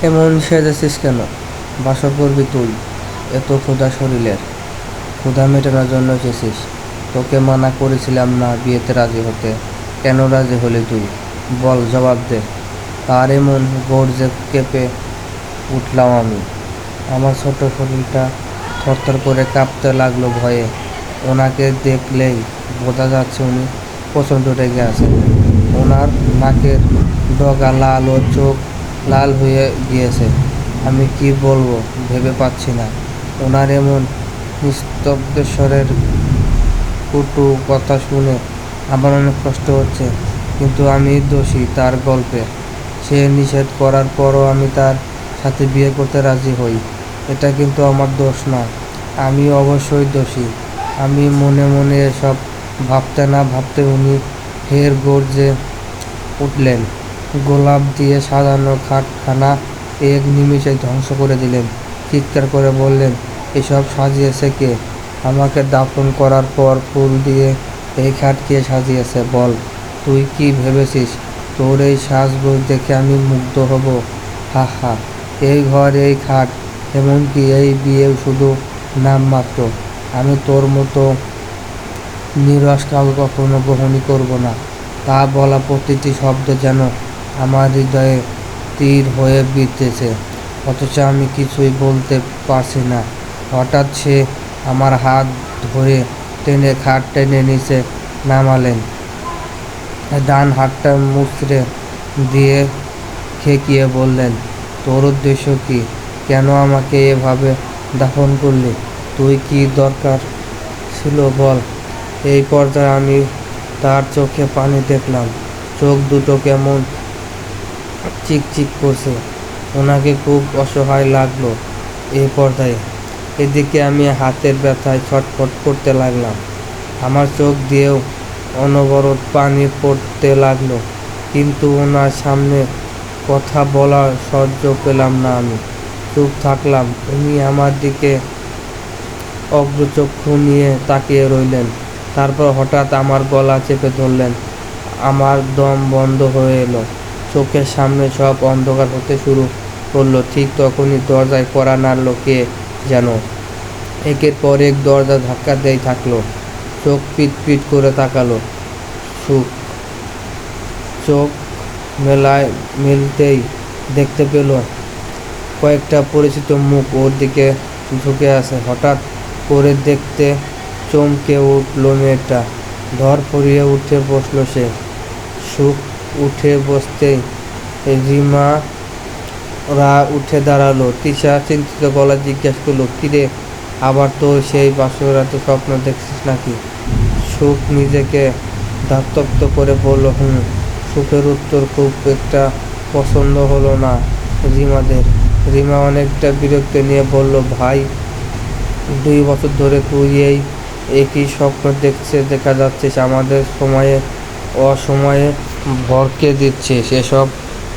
এমন সেজেছিস কেন? বাসর করবি তুই? এত ক্ষুধা শরীরের, ক্ষুধা মেটানোর জন্য এসেছিস? তোকে মানা করেছিলাম না বিয়েতে রাজি হতে, কেন রাজি হলি তুই? বল, জবাব দে। তার এমন গর্জে কেঁপে উঠলাম আমি। আমার ছোট শরীরটা থরথর করে কাঁপতে লাগলো ভয়ে। ওনাকে দেখলেই বোঝা যাচ্ছে উনি প্রচণ্ড রেগে আছেন। ওনার নাকের ডগা লাল ও চোখ লাল হয়ে গিয়েছে। আমি কি বলবো ভেবে পাচ্ছি না। ওনার এমন নিস্তব্ধেশ্বরের কটু কথা শুনে আমার অনেক কষ্ট হচ্ছে, কিন্তু আমি দোষী তার গল্পে। সে নিষেধ করার পরও আমি তার সাথে বিয়ে করতে রাজি হই। এটা কিন্তু আমার দোষ না। আমি অবশ্যই দোষী। আমি মনে মনে এসব ভাবতে না ভাবতে উনি ফের গর্জে উঠলেন। গোলাপ দিয়ে সাজানো খাটখানা এক নিমিষে ধ্বংস করে দিলেন। চিৎকার করে বললেন, এসব সাজিয়েছে কে? আমাকে দাফন করার পর ফুল দিয়ে এই খাট কে সাজিয়েছে বল? তুই কি ভেবেছিস তোর এই সাজগোজ দেখে আমি মুগ্ধ হব? হা হা। এই ঘর, এই খাট, এমনকি এই বিয়েও শুধু নামমাত্র। আমি তোর মতো নিরস কাউকে কখনো গ্রহণই করব না। তা বলা প্রতিটি শব্দ যেন আমার হৃদয়ে তীর হয়ে বিঁধেছে, অথচ আমি কিছুই বলতে পারছি না। হঠাৎ সে আমার হাত ধরে টেনে খাট টেনে নিচে নামালেন। ডান হাতটা মুচড়ে দিয়ে খেকিয়ে বললেন, তোর উদ্দেশ্য কি? কেন আমাকে এভাবে দাফন করলি? তুই কি দরকার ছিল বল? এই পর্যায়ে আমি তার চোখে পানি দেখলাম। চোখ দুটো কেমন চিকচিক করছে। ওনাকে খুব অসহায় লাগলো এই পর্যায়ে। এদিকে আমি হাতের ব্যথায় ছটফট করতে লাগলাম। আমার চোখ দিয়েও অনবরত পানি পড়তে লাগলো, কিন্তু ওনার সামনে কথা বলার সহ্য পেলাম না। আমি চুপ থাকলাম। উনি আমার দিকে অগ্রচক্ষু নিয়ে তাকিয়ে রইলেন। তারপর হঠাৎ আমার গলা চেপে ধরলেন। আমার দম বন্ধ হয়ে এলো। চোখের সামনে সব অন্ধকার হতে শুরু করলো। ঠিক তখনই দরজায় কড়া নাড়ল কে যেন। একের পর এক দরজা ধাক্কা দেই থাকলো। চোখ পিট পিট করে তাকালো সুখ। চোখ মেলতেই দেখতে পেল কয়েকটা পরিচিত মুখ ওর দিকে ঝুঁকে আছে। হঠাৎ করে দেখতে চমকে উঠল মেয়েটা। ধর ফরিয়ে উঠে বসল সে। সুখ উঠে বসতেই রিমারা উঠে দাঁড়ালো। তিশা চিন্তিত গলা জিজ্ঞেস করলো, কিরে, আবার তোর সেই বাসরাতে স্বপ্ন দেখছিস নাকি? সুখ নিজেকে ধাতপ্ত করে বলল, হুম। সুখের উত্তর খুব একটা পছন্দ হলো না রিমাদের। রিমা অনেকটা বিরক্তি নিয়ে বলল, ভাই, 2 বছর ধরে তুই এই একই স্বপ্ন দেখা যাচ্ছিস। আমাদের সময়ে অসময়ে ভরকে দিচ্ছিস। এসব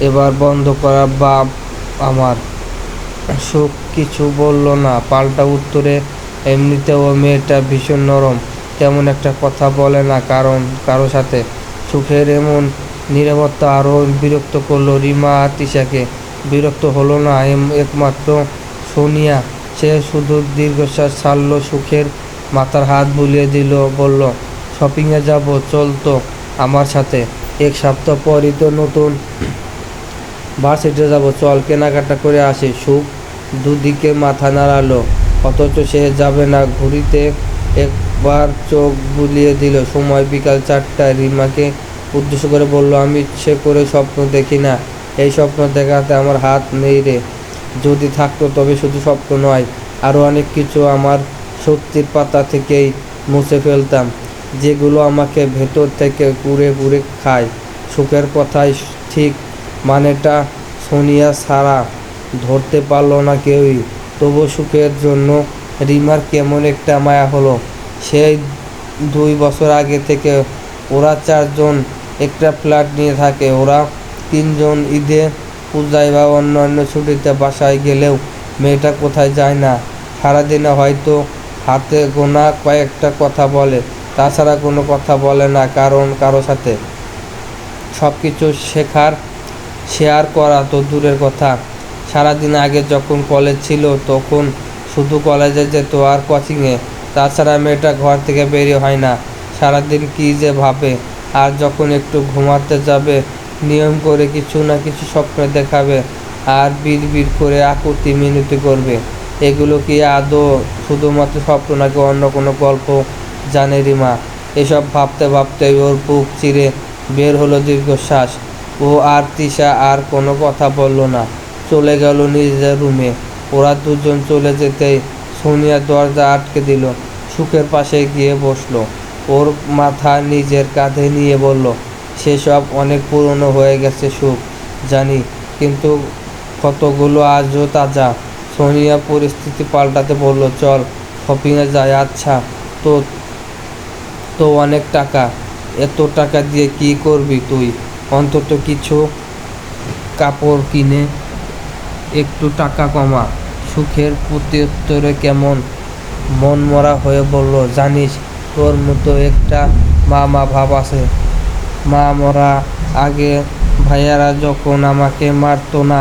এবার বন্ধ করা বাপ আমার। সুখ কিছু বলল না, পাল্টা উত্তরে, এমনিতেও মেয়েটা ভীষণ নরম, তেমন একটা কথা বলে না কারো সাথে। সুখের এমন নীরবতা আরও বিরক্ত করলো রিমা আর তিশাকে। বিরক্ত হলো না একমাত্র সোনিয়া। সে শুধু দীর্ঘশ্বাস ছাড়ল। সুখের মাথার হাত বুলিয়ে দিল, বলল, শপিংয়ে যাব, চল তো আমার সাথে। 1 সপ্তাহ পরই তো নতুন ভার্সিটিতে যাব, চল কেনাকাটা করে আসি। সুখ দুদিকে মাথা নাড়ালো, অথচ সে যাবে না। ঘুড়িতে একবার চোখ বুলিয়ে দিল। সময় বিকাল 4টা। রিমাকে উদ্দেশ্য করে বলল, আমি ইচ্ছে করে স্বপ্ন দেখি না। এই স্বপ্ন দেখাতে আমার হাত নেই রে। যদি থাকতো তবে শুধু স্বপ্ন নয়, আরও অনেক কিছু আমার সত্যির পাতা থেকেই মুছে ফেলতাম, যেগুলো আমাকে ভেতর থেকে কুড়ে কুড়ে খায়। সুখের কথাই ঠিক, মানেটা সোনিয়া ছাড়া ধরতে পারল না কেউই। তবু সুখের জন্য রিমার কেমন একটা মায়া হলো। সেই 2 বছর আগে থেকে ওরা 4 জন একটা ফ্ল্যাট নিয়ে থাকে। ওরা 3 জন ঈদে, পূজায় বা অন্যান্য ছুটিতে বাসায় গেলেও মেয়েটা কোথায় যায় না। সারাদিনে হয়তো হাতে গোনা কয়েকটা কথা বলে, তাছাড়া কোনো কথা বলে না কারো সাথে। সব কিছু শেয়ার করা তো দূরের কথা, সারাদিন আগে যখন কলেজ ছিল তখন শুধু কলেজে যেত আর কোচিংয়ে, তাছাড়া মেয়েটা ঘর থেকে বেরিয়ে হয় না। সারাদিন কী যে ভাবে, আর যখন একটু ঘুমাতে যাবে নিয়ম করে কিছু না কিছু স্বপ্ন দেখাবে আর বিড় করে আকুতি মিনতি করবে। এগুলো কি আদৌ শুধুমাত্র স্বপ্ন নাকি অন্য কোনো গল্প জানে রিমা? এসব ভাবতে ভাবতে ওর বুক চিরে বের হলো দীর্ঘশ্বাস। ও আর তিশা আর কোনো কথা বলল না, চলে গেল নিজের রুমে। ওরা দুজন চলে যেতেই সোনিয়া দরজা আটকে দিল, সুখের পাশে গিয়ে বসলো, ওর মাথা নিজের কাঁধে নিয়ে বলল, সেসব অনেক পুরনো হয়ে গেছে সুখ, জানি, কিন্তু কতগুলো আজও তাজা। সোনিয়া পরিস্থিতি পাল্টাতে বলল, চল শপিংয়ে যাই। আচ্ছা, তো তো অনেক টাকা, এত টাকা দিয়ে কি করবি তুই? অন্তত কিছু কাপড় কিনে একটু টাকা কমা। সুখের প্রত্যুত্তরে কেমন মনমরা হয়ে বলল, জানিস, তোর মতো একটা মা ভাব আছে। মা মরা আগে ভাইয়ারা যখন আমাকে মারতো না,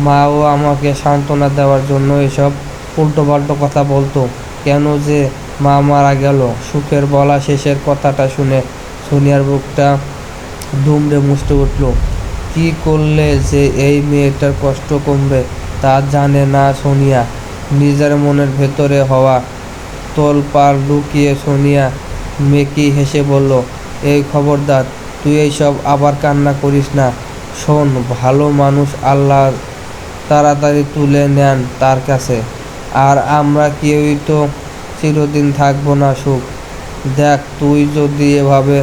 মাও আমাকে সান্ত্বনা দেওয়ার জন্য এসব উল্টোপাল্টো কথা বলতো। কেন যে মা মারা গেল? সুখের বলা শেষের কথাটা শুনে সোনিয়ার বুকটা দুমড়ে মুচড়ে উঠল। কি করলে যে এই মেয়েটার কষ্ট কমবে তা জানে না সোনিয়া। নিজের মনের ভেতরে হওয়া তোলপাড় লুকিয়ে সোনিয়া মেকি হেসে বলল, এই খবরদার, তুই এইসব আবার কান্না করিস না। শোন, ভালো মানুষ আল্লাহ তাড়াতাড়ি তুলে নেন তার কাছে, আর আমরা কেউই তো চিরদিন থাকবো না। সুখ, দেখ, তুই যদি এভাবে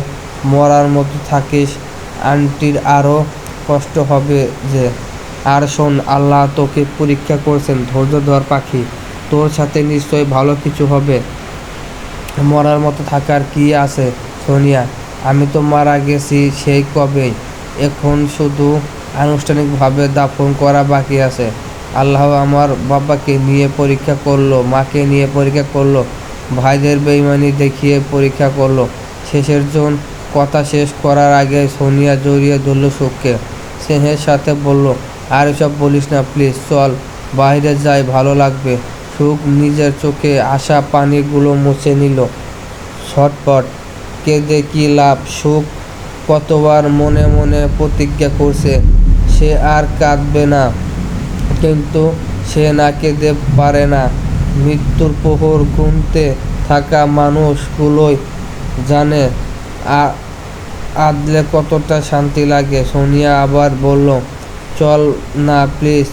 মরার মতো থাকিস আন্টির আরও কষ্ট হবে যে। আর শোন, আল্লাহ তোকে পরীক্ষা করছেন, ধৈর্য ধর পাখি, তোর সাথে নিশ্চয়ই ভালো কিছু হবে। মরার মতো থাকার কি আছে সোনিয়া? আমি তো মারা গেছি সেই কবেই, এখন শুধু আনুষ্ঠানিকভাবে দাফন করা বাকি আছে। আল্লাহ আমার বাবাকে নিয়ে পরীক্ষা করলো, মাকে নিয়ে পরীক্ষা করলো, ভাইদের বেইমানি দেখিয়ে পরীক্ষা করলো। শেষের জন কথা শেষ করার আগে সোনিয়া জড়িয়ে ধরল সুখকে, স্নেহের সাথে বলল, আর এসব বলিস না প্লিজ, চল বাইরে যাই, ভালো লাগবে। সুখ নিজের চোখে আসা পানিগুলো মুছে নিল। ছটপট কেঁদে কি লাভ? সুখ কতবার মনে মনে প্রতিজ্ঞা করছে সে আর কাঁদবে না, কিন্তু সে না কেঁদে পারে না। মৃত্যুর প্রহর গুনতে থাকা মানুষগুলোই জানে আদলে কতটা শান্তি লাগে। সোনিয়া আবার বলল, চল না প্লিজ।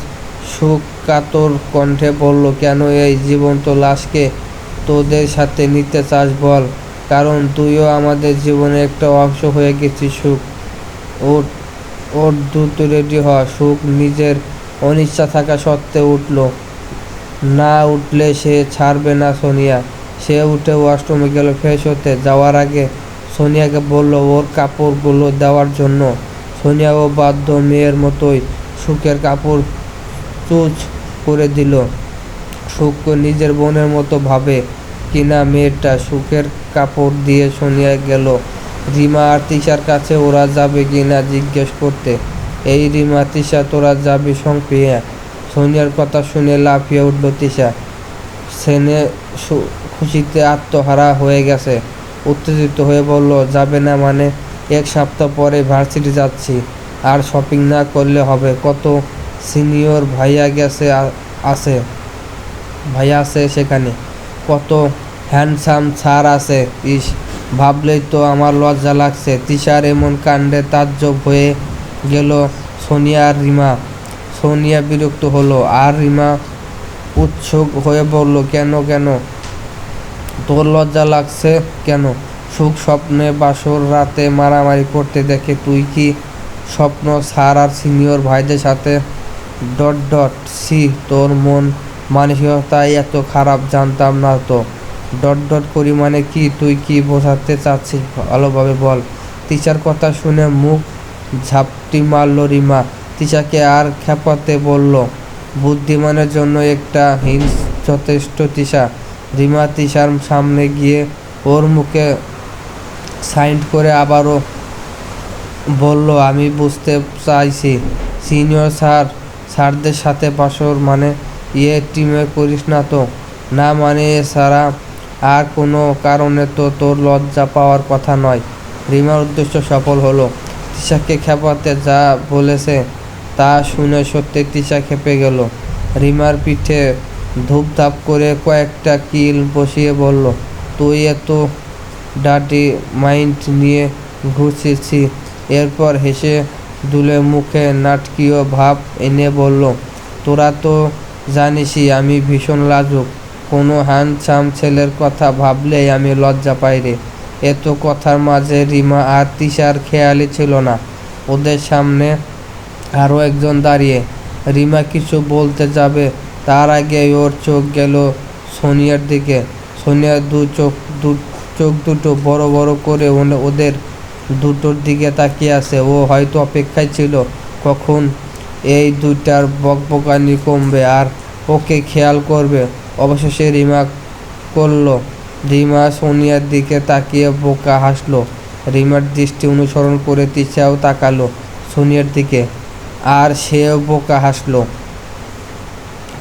সুখ কাতর কণ্ঠে বলল, কেন এই জীবন্ত লাশকে তোদের সাথে নিতে চাস বল? কারণ তুইও আমাদের জীবনের একটা অংশ হয়ে গেছিস সুখ। ওর ওর দ্রুত রেডি হ। সুখ নিজের অনিচ্ছা থাকা সত্ত্বেও উঠল, না উঠলে সে ছাড়বে না সোনিয়া। সে উঠে ওয়াশরুমে গেল ফ্রেশ হতে। যাওয়ার আগে সোনিয়াকে বলল ওর কাপড়গুলো দেওয়ার জন্য। সোনিয়াও বাধ্য মেয়ের মতোই সুখের কাপড় চুজ করে দিল। সুখকে নিজের বোনের মতো ভাবে কিনা মেয়েটা। সুখের কাপড় দিয়ে সোনিয়া গেল রিমা আর তিশার কাছে। ওরা যাবে কিনা জিজ্ঞেস করতে, এই রিমা, তিশা, তোরা যাবি সঙ্গে? সোনিয়ার কথা শুনে লাফিয়ে উঠল তিশা। সেনে খুশিতে আত্মহারা হয়ে গেছে, উত্তেজিত হয়ে বলল, যাবে না মানে? 1 সপ্তাহ পরে ভার্সিটি যাচ্ছি, আর শপিং না করলে হবে? কত সিনিয়র ভাইয়া আছে সেখানে, কত হ্যান্ডসাম স্যার আছে। ইস, ভাবলেই তো আমার লজ্জা লাগছে। তিশার এমন কাণ্ডে তাজ্জব হয়ে গেল সোনিয়া আর রিমা। সোনিয়া বিরক্ত হলো, আর রিমা উৎসুক হয়ে বলল, কেন তোর লজ্জা লাগছে কেন? সুখ স্বপ্নে বাসর রাতে মারামারি করতে দেখে তুই কি স্বপ্ন স্যার আর সিনিয়র ভাইদের সাথে? সি, তোর মন মানসিকতাই এত খারাপ, জানতাম না তো। করি মানে কি? তুই কি বোঝাতে চাচ্ছিস ভালোভাবে বল। তিশার কথা শুনে মুখ ঝাপটি মারল রিমা। তিশাকে আর খেপাতে বলল, বুদ্ধিমানের জন্য একটা হিন্স যথেষ্ট তিশা। রিমা তিশার সামনে গিয়ে ওর মুখে সাইন করে আবারও বলল, আমি বুঝতে চাইছি সিনিয়র স্যারদের সাথে বাসর মানে টিমে করিস না তো? না মানে এছাড়া আর কোনো কারণে তো তোর লজ্জা পাওয়ার কথা নয়। রিমার উদ্দেশ্য সফল হলো। তিশাকে খেপাতে যা বলেছে তা শুনে সত্যি তিশা খেপে গেল। রিমার পিঠে ধূপধাপ করে কয়েকটা কিল বসিয়ে বলল, তুই এত ডার্টি মাইন্ড নিয়ে ঘুরছিস? এরপর হেসে দুলে মুখে নাটকীয় ভাব এনে বলল, তোরা তো জানিসই আমি ভীষণ লাজুক। কোনো হ্যান্ডসাম ছেলের কথা ভাবলেই আমি লজ্জা পাই রে। এত কথার মাঝে রিমা আর তিশার খেয়ালই ছিল না ওদের সামনে আরও একজন দাঁড়িয়ে। রিমা কিছু বলতে যাবে তার আগে ওর চোখ গেল সোনিয়ার দিকে। সোনিয়ার চোখ দুটো বড় বড় করে ওদের দুটোর দিকে তাকিয়ে আছে। ও হয়তো অপেক্ষায় ছিল কখন এই দুইটার বকবকানি কমবে আর ওকে খেয়াল করবে। অবশেষে রিমা করল। রিমা সোনিয়ার দিকে তাকিয়ে বোকা হাসলো। রিমার দৃষ্টি অনুসরণ করে তিশাও তাকালো সোনিয়ার দিকে, আর সেও বোকা হাসলো।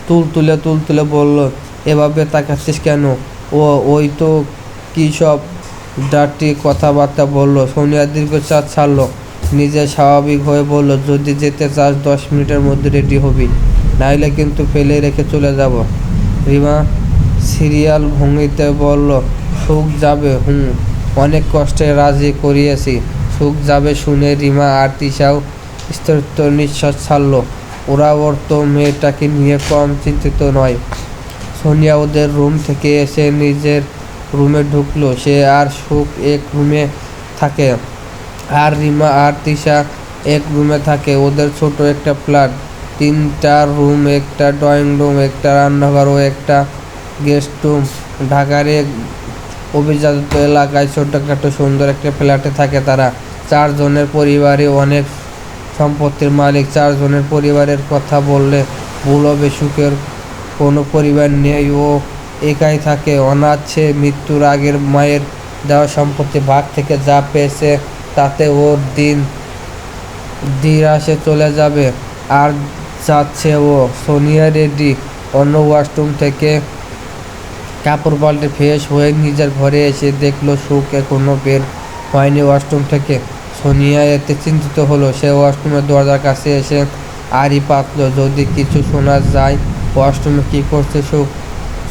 তুলতুলে বলল, এভাবে তাকাচ্ছিস কেন? ওই তো কী সব ডার্টি কথাবার্তা বলল। সোনিয়া দীর্ঘশ্বাস ছাড়ল। নিজে স্বাভাবিক হয়ে বলল, যদি যেতে চাস 10 মিনিটের মধ্যে রেডি হবি, নাইলে কিন্তু ফেলে রেখে চলে যাব। রিমা সিরিয়াল ভঙ্গিতে বলল, সুখ যাবে? অনেক কষ্টে রাজি করিয়েছি। সুখ যাবে শুনে রিমা আর তিশাও স্থির নিঃশ্বাস ছাড়ল। ওরা ওর তো মেয়েটাকে নিয়ে কম চিন্তিত নয়। সোনিয়া ওদের রুম থেকে এসে নিজের রুমে ঢুকলো। সে আর সুখ এক রুমে থাকে, আর রিমা আর তিশা এক রুমে থাকে। ওদের ছোট একটা ফ্ল্যাট, 3টা রুম, একটা ড্রয়িং রুম, একটা রান্নাঘর ও একটা গেস্ট রুম। ঢাকার এক অভিজাত এলাকায় ছোটখাটো সুন্দর একটা ফ্ল্যাটে থাকে তারা। 4 জনের পরিবারে অনেক সম্পত্তির মালিক। 4 জনের পরিবারের কথা বললে ভুল হবে। সুখের কোনো পরিবার নেই, ও একাই থাকে। অনাথ সে। মৃত্যুর আগের মায়ের দেওয়া সম্পত্তি ভাগ থেকে যা পেয়েছে তাতে ওর দিন দিরাসে চলে যাবে। আর যাচ্ছে ও। সোনিয়া রেডি। অন্য ওয়াশরুম থেকে কাপড় পাল্টে ফ্রেশ হয়ে নিজের ঘরে এসে দেখলো সুখ এখনো বের হয়নি ওয়াশরুম থেকে। সোনিয়া এতে চিন্তিত হলো। সে ওয়াশরুমের দরজার কাছে এসে আড়ি পাতল, যদি কিছু শোনা যায়। ওয়াশরুমে কী করছে সুখ?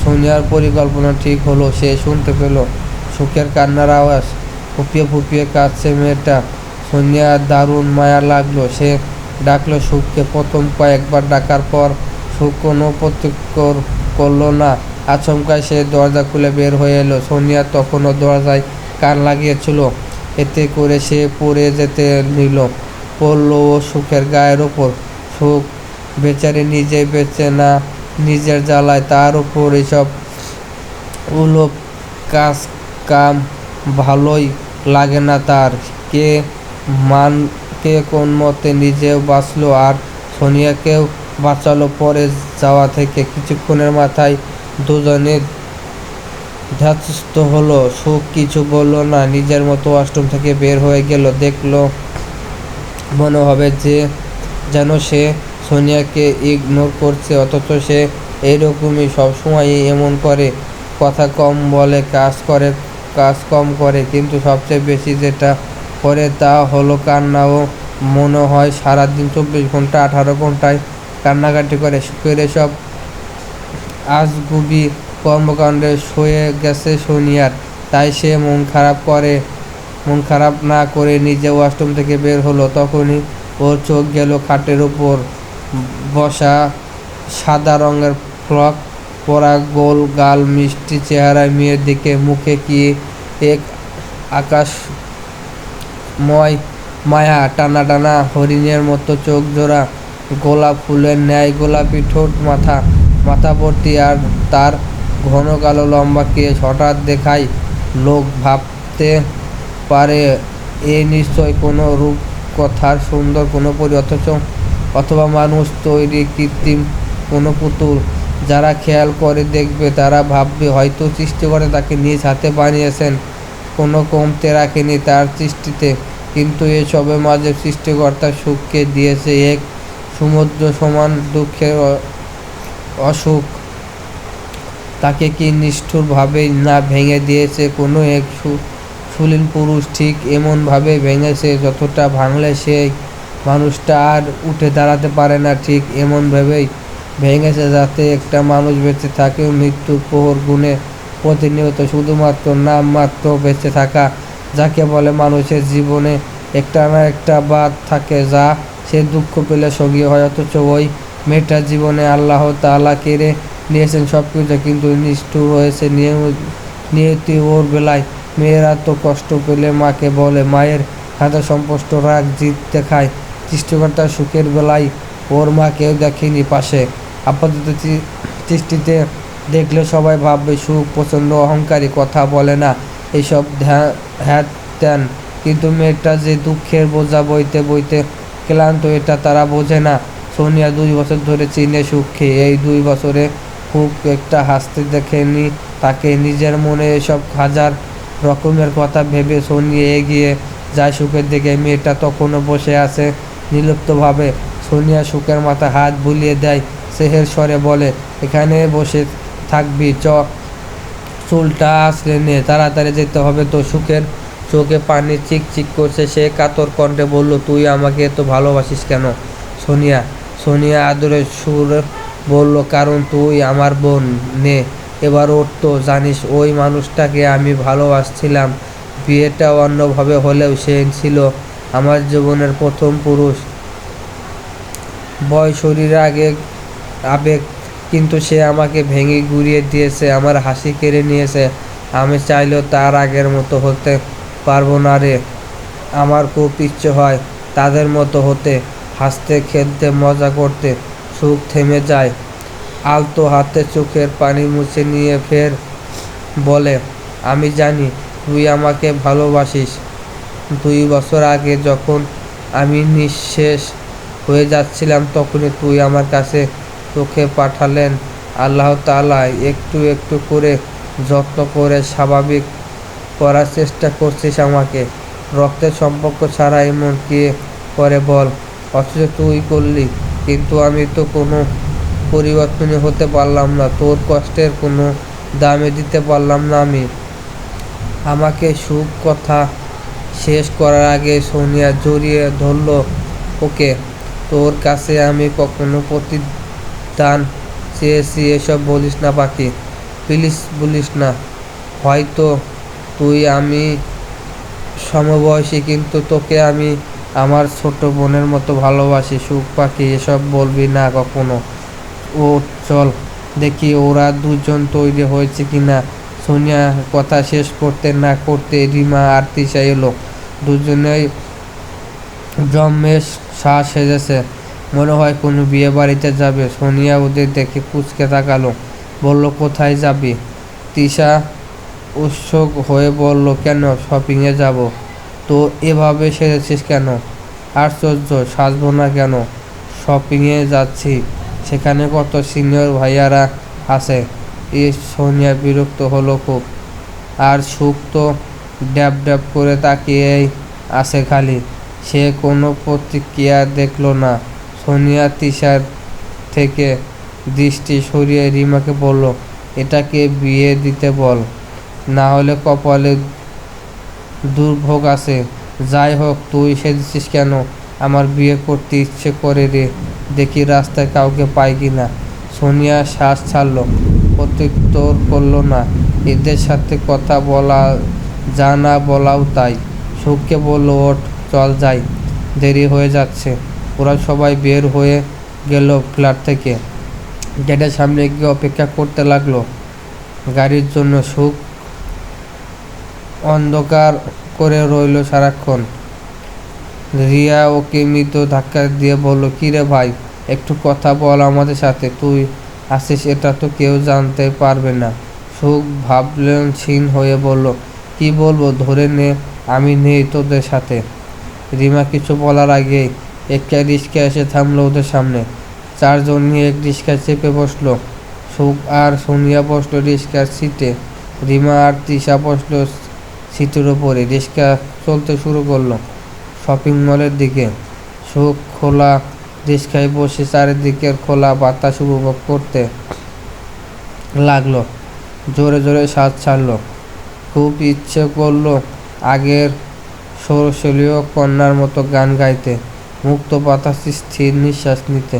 সোনিয়ার পরিকল্পনা ঠিক হলো। সে শুনতে পেল সুখের কান্নার আওয়াজ। ফুপিয়ে কাঁদছে মেয়েটা। সোনিয়ার দারুণ মায়া লাগলো। সে ডাকলো সুখকে। প্রথম কয়েকবার ডাকার পর সুখ কোনো প্রত্যুত্তর করলো না। আচমকায় সে দরজা খুলে বের হয়ে এলো। সোনিয়া তখনও দরজায় কান লাগিয়েছিল। এতে করে সে পড়ে যেতে নিল। পড়ল ও সুখের গায়ের ওপর। সুখ বেচারি নিজেই বেঁচে না নিজের জ্বালায়, তার উপর এসব উলোপ কাম ভালোই লাগে না তার। কে কোন মতে নিজেও বাঁচলো আর সোনিয়াকেও বাঁচালো পরে যাওয়া থেকে। কিছুক্ষণের মাথায় দুজনে ধ্যাতস্থ হলো। সুখ কিছু বলল না, নিজের মতো ওয়াশরুম থেকে বের হয়ে গেল। দেখলো মনে হবে যেন সে সোনিয়াকে ইগনোর করছে, অথচ সে এইরকমই সবসময়ই এমন করে। কথা কম বলে, কাজ কম করে, কিন্তু সবচেয়ে বেশি যেটা করে তা হলো কান্না। ও মনে হয় সারাদিন 24 ঘন্টা 18 ঘন্টায় কান্নাকাটি করে। সুখের এসব আজগুবি কর্মকাণ্ডে সয়ে গেছে সোনিয়ার। তাই সে মন খারাপ না করে নিজে ওয়াশরুম থেকে বের হলো। তখনই ওর চোখ গেল খাটের উপর বসা সাদা রঙের ফ্রক পরা গোল গাল মিষ্টি চেহারায় মেয়ের দিকে। মুখে কি এক আকাশময় মায়া। টানা হরিণের মতো চোখ জোড়া, গোলাপ ফুলের ন্যায় গোলাপি ঠোঁট, মাথা ভর্তি আর তার ঘন কালো লম্বা কেশ। হঠাৎ দেখায় লোক ভাবতে পারে এ নিশ্চয় কোনো রূপকথার সুন্দর কোনো পরী, অথবা মানুষ তৈরি কৃত্রিম কোনো পুতুল। যারা খেয়াল করে দেখবে তারা ভাববে হয়তো সৃষ্টিকর্তা তাকে নিজ হাতে বানিয়েছেন, কোনো কমতে রাখেনি তার সৃষ্টিতে। কিন্তু এসবের মাঝে সৃষ্টিকর্তা সুখকে দিয়েছে এক সমুদ্র সমান দুঃখের অসুখ তাকে কি নিষ্ঠুরভাবে না ভেঙে দিয়েছে কোনো এক সুলীল পুরুষ? ঠিক এমনভাবে ভেঙেছে যতটা ভাঙলে সেই মানুষটা আর উঠে দাঁড়াতে পারে না। ঠিক এমনভাবেই ভেঙেছে যাতে একটা মানুষ বেঁচে থাকেও মৃত্যুর প্রহর গুণে প্রতিনিয়ত শুধুমাত্র নামমাত্র বেঁচে থাকা, যাকে বলে মানুষের জীবনে একটা না একটা বাদ থাকে যা সে দুঃখ পেলে সঙ্গী হয়। অথচ ওই মেয়েটার জীবনে আল্লাহ তাআলা কেড়ে নিয়েছেন সবকিছু, কিন্তু নিষ্ঠুর হয়েছে নিয়তি ওর বেলায়। মেয়েরা তো কষ্ট পেলে মাকে বলে, মায়ের সাথে সম্পর্ক রাগ জিত দেখায়। সৃষ্টিকর্তার সুখের বেলায় ওর মা কেউ দেখেনি পাশে। আপাতত দৃষ্টিতে দেখলে সবাই ভাববে সুখ প্রচণ্ড অহংকারী, কথা বলে না, এইসব হ্যাঁ ত্যান। কিন্তু মেয়েটা যে দুঃখের বোঝা বইতে বইতে ক্লান্ত এটা তারা বোঝে না। সোনিয়া 2 বছর ধরে চীনে সুখে। এই 2 বছরে খুব একটা হাসতে দেখেনি তাকে। নিজের মনে এসব হাজার রকমের কথা ভেবে সোনিয়া এগিয়ে যায় সুখের দিকে। মেয়েটা তখনও বসে আছে নির্লিপ্তভাবে। সোনিয়া সুখের মাথা হাত বুলিয়ে দেয়, সেহের স্বরে বলে, এখানে বসে থাকবি? চুলটা আঁচড়ে নে, তাড়াতাড়ি যেতে হবে তো। সুখের চোখে পানি চিকচিক করছে। সে কাতর কণ্ঠে বলল, তুই আমাকে এত ভালোবাসিস কেন সোনিয়া? সোনিয়া আদরের সুর বলল, কারণ তুই আমার বোন। নে এবার ওঠ তো। জানিস ওই মানুষটাকে আমি ভালোবাসছিলাম। বিয়েটা অন্যভাবে হলেও সে ছিল আমার জীবনের প্রথম পুরুষ। বয় শরীরে আবেগ, কিন্তু সে আমাকে ভেঙে গুঁড়িয়ে দিয়েছে, আমার হাসি কেড়ে নিয়েছে। আমি চাইলেও তার আগের মতো হতে পারবো না রে। আমার খুব ইচ্ছে হয় তাদের মতো হতে, হাসতে খেলতে মজা করতে। সুখ থেমে যায়, আলতো হাতে চোখের পানি মুছে নিয়ে ফের বলে, আমি জানি তুই আমাকে ভালোবাসিস। 2 বছর আগে যখন আমি নিঃশেষ হয়ে যাচ্ছিলাম তখনই তুই আমার কাছে তোকে পাঠালেন আল্লাহ তাআলা। একটু একটু করে যত্ন করে স্বাভাবিক করার চেষ্টা করছিস আমাকে। রক্তের সম্পর্ক ছাড়া এমন কে করে বল? অথচ তুই করলি। কিন্তু আমি তো কোনো পরিবর্তনই হতে পারলাম না। তোর কষ্টের কোনো দামই দিতে পারলাম না আমি। আমাকে সুখ কথা শেষ করার আগে সোনিয়া জড়িয়ে ধরল ওকে। তোর কাছে আমি কখনো প্রতিদান চেয়েছি এসব বলিস না পাখি, প্লিজ বলিস না। হয়তো তুই আমি সমবয়সী, কিন্তু তোকে আমি আমার ছোট বোনের মতো ভালোবাসি। সুখ পাখি, এসব বলবি না কখনো। ও চল দেখি ওরা দুজন তৈরি হয়েছে কিনা। সোনিয়া কথা শেষ করতে না করতে রিমা আর তিশা এলো। দুজনেই জম্মেশ শ্বাস সেজেছে, মনে হয় কোনো বিয়ে বাড়িতে যাবে। সোনিয়া ওদের দেখে কুঁচকে তাকালো, বলল, কোথায় যাবি? তিশা উৎসুক হয়ে বলল, কেন, শপিংয়ে যাব। তো এভাবে সেজেছিস কেন? আশ্চর্য, সাজবো না কেন? শপিংয়ে যাচ্ছি, সেখানে কত সিনিয়র ভাইয়ারা আছে। সোনিয়া বিরক্ত হলো খুব। আর সুখ তো ড্যাব ড্যাব করে তাকিয়েই আছে খালি। সে কোনো প্রতিক্রিয়া দেখল না। সোনিয়া তিশার থেকে দৃষ্টি সরিয়ে রিমাকে বলল, এটাকে বিয়ে দিতে বল, না হলে কপালে দুর্ভোগ আছে। যাই হোক, তুই সেজেছিস কেন? আমার বিয়ে করতে ইচ্ছে করে রে, দেখি রাস্তায় কাউকে পাই কিনা। সোনিয়া শ্বাস ছাড়ল, প্রত্যুত্তর করল না। এদের সাথে কথা বলা যা না বলাও তাই। সুখকে বলল, ওঠ, চল যাই, দেরি হয়ে যাচ্ছে। ওরা সবাই বের হয়ে গেল ফ্ল্যাট থেকে। গেটের সামনে গিয়ে অপেক্ষা করতে লাগলো গাড়ির জন্য। সুখ অন্ধকার করে রইল সারাক্ষণ। রিয়া ওকে মৃদু ধাক্কা দিয়ে বলল, কিরে ভাই, একটু কথা বল আমাদের সাথে। তুই আসিস এটা তো কেউ জানতে পারবে না। সুখ ভাবলেনহীন হয়ে বলল, কি বলবো, ধরে নে আমি নেই তোদের সাথে। রিমা কিছু বলার আগেই একটা রিক্সা এসে থামলো ওদের সামনে। 4 জন নিয়ে এক রিক্সায় চেপে বসলো। সুখ আর সোনিয়া বসলো রিক্সার সিটে, রিমা আর তিশা বসলো সিটের ওপরে। রিক্সা চলতে শুরু করলো শপিং মলের দিকে। সুখ খোলা রিক্সায় বসে চারিদিকের খোলা বাতাস উপভোগ করতে লাগলো। জোরে জোরে শ্বাস ছাড়লো। খুব ইচ্ছে করলো আগের সরসলীয় কন্যার মতো গান গাইতে, মুক্ত বাতাসে স্থির নিঃশ্বাস নিতে।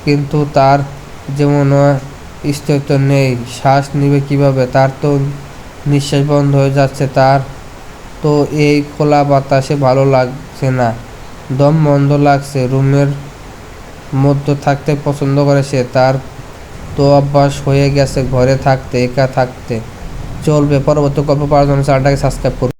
কিন্তু তার যেমন অস্তিত্ব নেই। শ্বাস নিবে কিভাবে? তার তো নিঃশ্বাস বন্ধ হয়ে যাচ্ছে। তার তো এই খোলা বাতাসে ভালো লাগছে না, দম বন্ধ লাগছে। রুমের মধ্যে থাকতে পছন্দ করে সে। তার তো অভ্যাস হয়ে গেছে ঘরে থাকতে, একা থাকতে। চলবে পরবর্তী গল্প পাওয়ার জন্য চ্যানেলটাকে সাবস্ক্রাইব করুন।